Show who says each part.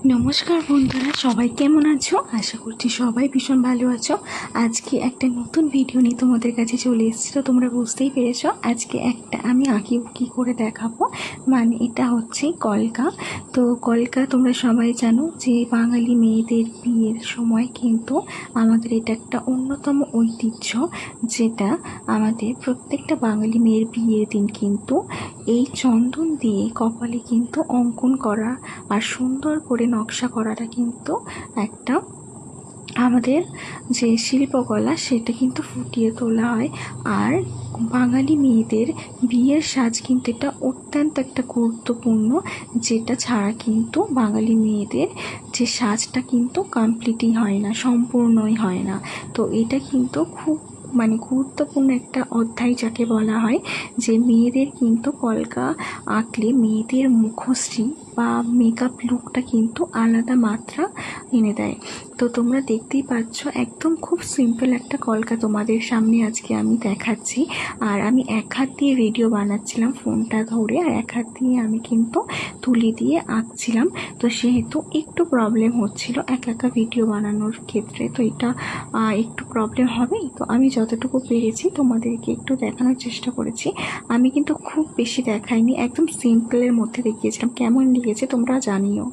Speaker 1: নমস্কার বন্ধুরা, সবাই কেমন আছো? আশা করছি সবাই ভীষণ ভালো আছো। আজকে একটা নতুন ভিডিও নিয়ে তোমাদের কাছে চলে এসেছি। তো তোমরা বুঝতেই পেরেছো আজকে একটা আমি আঁকিবুকি করে দেখাবো। মানে এটা হচ্ছে কলকা। তো কলকা তোমরা সবাই জানো যে বাঙালি মেয়েদের বিয়ের সময় কিন্তু আমাদের এটা একটা অন্যতম ঐতিহ্য, যেটা আমাদের প্রত্যেকটা বাঙালি মেয়ের বিয়ের দিন কিন্তু এই চন্দন দিয়ে কপালে কিন্তু অঙ্কন করা আর সুন্দর করে নকশা করাটা কিন্তু একটা আমাদের যে শিল্পকলা সেটা কিন্তু ফুটিয়ে তোলা হয়। আর বাঙালি মেয়েদের বিয়ের সাজ কিন্তু এটা অত্যন্ত একটা গুরুত্বপূর্ণ, যেটা ছাড়া কিন্তু বাঙালি মেয়েদের যে সাজটা কিন্তু কমপ্লিটই হয় না, সম্পূর্ণই হয় না। তো এটা কিন্তু খুব গুরুত্বপূর্ণ একটা অধ্যায় যাকে বলা হয়, যে মেয়েদের কিন্তু কলকা আঁকলে মেয়েদের মুখশ্রী বা মেকআপ লুকটা কিন্তু আলাদা মাত্রা এনে দেয়। তো তোমরা দেখতেই পাচ্ছ একদম খুব সিম্পল একটা কলকা তোমাদের সামনে আজকে আমি দেখাচ্ছি। আর আমি এক হাত দিয়ে ভিডিও বানাচ্ছিলাম ফোনটা ধরে, আর এক হাত দিয়ে আমি কিন্তু তুলি দিয়ে আঁকছিলাম। তো সেহেতু একটু প্রবলেম হচ্ছিল একা ভিডিও বানানোর ক্ষেত্রে। তো এটা একটু প্রবলেম হবেই। তো আমি যতটুকু পেরেছি তোমাদেরকে একটু দেখানোর চেষ্টা করেছি। আমি কিন্তু খুব বেশি দেখাইনি, একদম সিম্পলের মধ্যে দেখিয়েছিলাম। কেমন লেগেছে তোমরা জানিও।